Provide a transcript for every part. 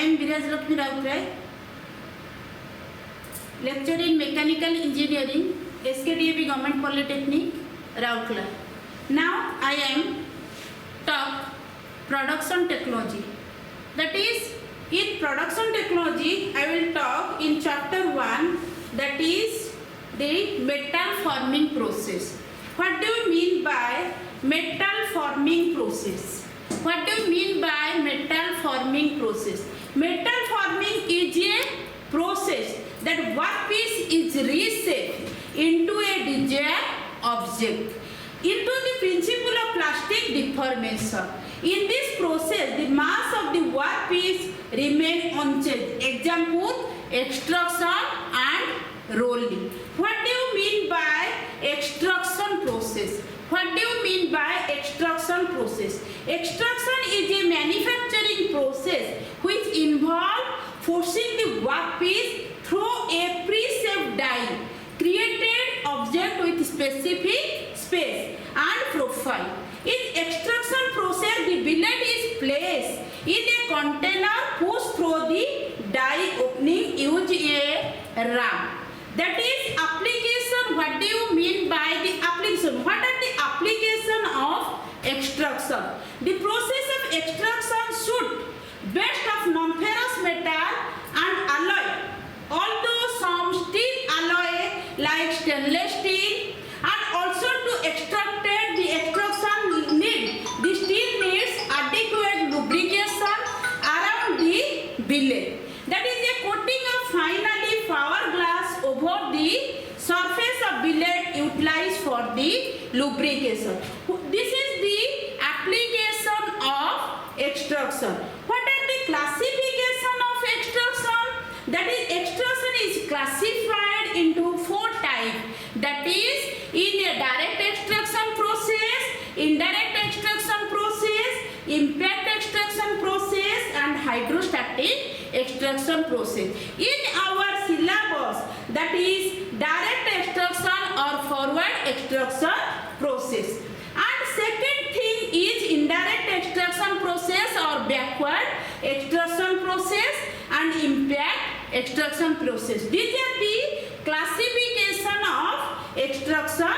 am Viraj Lakshmi Rautray, lecturer in Mechanical Engineering, SKDAB Government Polytechnic, Rourkela. Now I am talk production technology. That is, in production technology, I will talk in chapter 1, that is the metal forming process. What do you mean by metal forming process? What do you mean by metal forming process? Metal forming is a process that workpiece is reshaped into a desired object into the principle of plastic deformation. In this process, the mass of the workpiece remain unchanged. Example, extrusion and rolling. What do you mean by extrusion process? What do you mean by extrusion process? Extrusion is a manufacturing process which involves forcing the workpiece through a pre-shaped die created object with specific space and profile. In extrusion process, the billet is placed in a container pushed through the die opening using a ram. That is application. What do you mean by the application? What are the application of extrusion? The process of extruction should based of non-ferrous metal and alloy. Although some steel alloy like stainless steel, and also to extract the extrusion need, the steel needs adequate lubrication around the billet. That is a coating of finally fiberglass over the surface of billet utilized for the lubrication. This is the application of extrusion. What are the classification of extrusion? That is, extrusion is classified into 4 types. That is, in a direct extraction process, indirect extraction process, impact extraction process, and hydrostatic extraction process. In our syllabus, that is direct extraction or forward extraction process. And second thing is indirect extraction process or backward extraction process and impact extraction process. These are the classification of extraction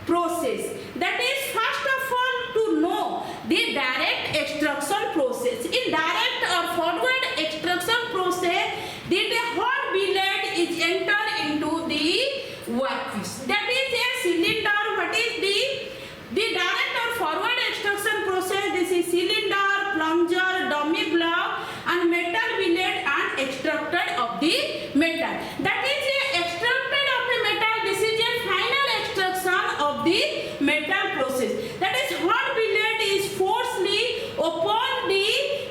process. That is, first of all, to know the direct extraction process. In direct or forward extraction process, the hot billet is entered into the workpiece. That is a cylinder. What is the direct or forward extraction process? This is cylinder, plunger, dummy block, and metal billet and extracted of the metal. That is a extracted of the metal. This is a final extraction of the metal process. That is, hot billet is forcefully upon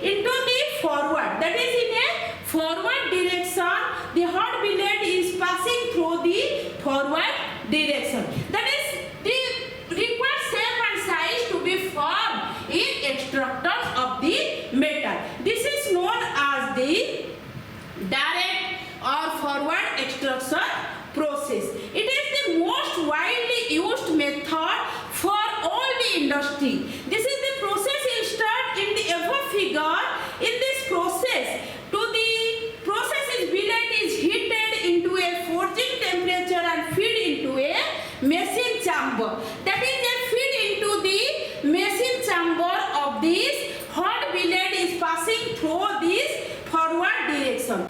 into the forward. That is, in a forward direction, the hot billet is passing through the forward direction. That is, the required shape and size to be formed in extractor of the metal. This is known as the direct or forward extraction process. It is the most widely used method for all the industry. This is the process illustrated in the above figure. In this process, billet is heated into a forging temperature and feed into a machine chamber. That is a feed into the machine chamber of this hot billet is passing through this forward direction.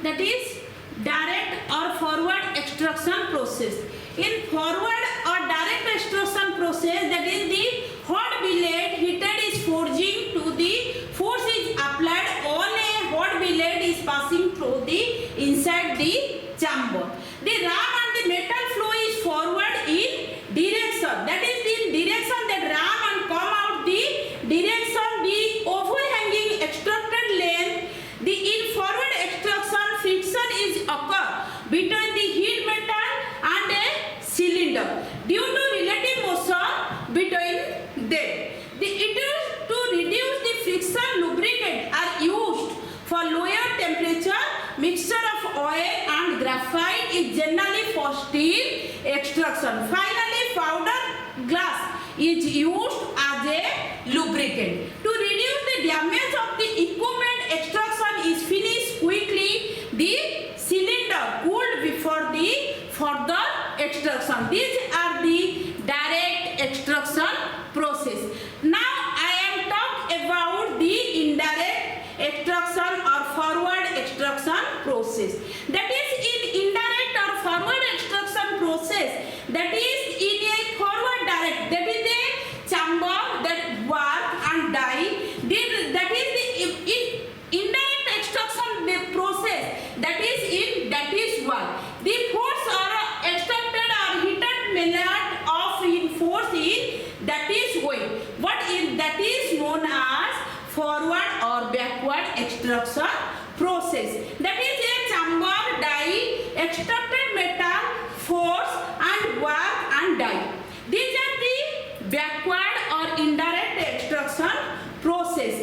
That is direct or forward extraction process. In forward or direct extraction process, that is the hot billet heated is forging to the force is applied on a hot billet is passing through the inside the chamber. The ram and the metal flow is forward in direction. That is in direction that ram and come out the direction the overhanging extracted length. The in forward extraction friction is occur between the heat metal and a cylinder due to relative motion between them. It is to reduce the friction, lubricant are used for lower temperature. Mixture of oil and graphite is generally for steel extraction. Finally, powder glass is used as a lubricant. To reduce the damage of the equipment extraction or forward extraction process. That is in indirect or forward extraction process, that is in a forward direct, that is a chamber that work and die. That is the in indirect extraction the process, that is work. The force or extracted or heated method of in force in that is weight. What is that is known as forward or backward extraction process. That is a chamber die, extracted metal, force and work and die. These are the backward or indirect extraction process.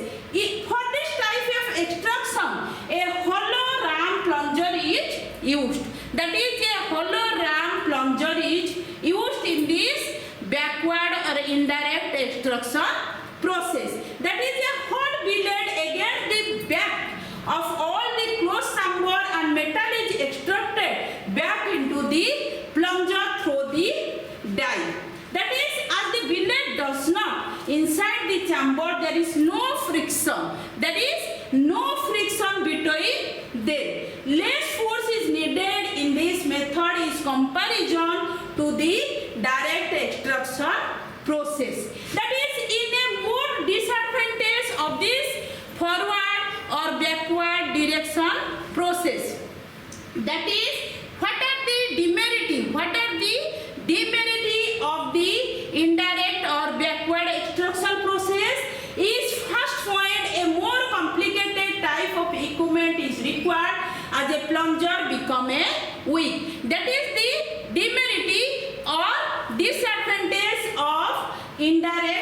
For this type of extraction, a hollow ram plunger is used. That is a hollow ram plunger is used in this backward or indirect extraction process. That is a hot blade against the back of all the closed chamber and metal is extracted back into the plunger through the die. That is, as the blade does not inside the chamber, there is no friction. That is no friction between them. Less force is needed in this method is comparison to the direct extraction process. That is in a more disadvantage of this forward or backward direction process. That is, what are the demerits? What are the demerits of the indirect or backward extraction process? Is first point, a more complicated type of equipment is required as a plunger become a weak. That is the demerit or disadvantage of indirect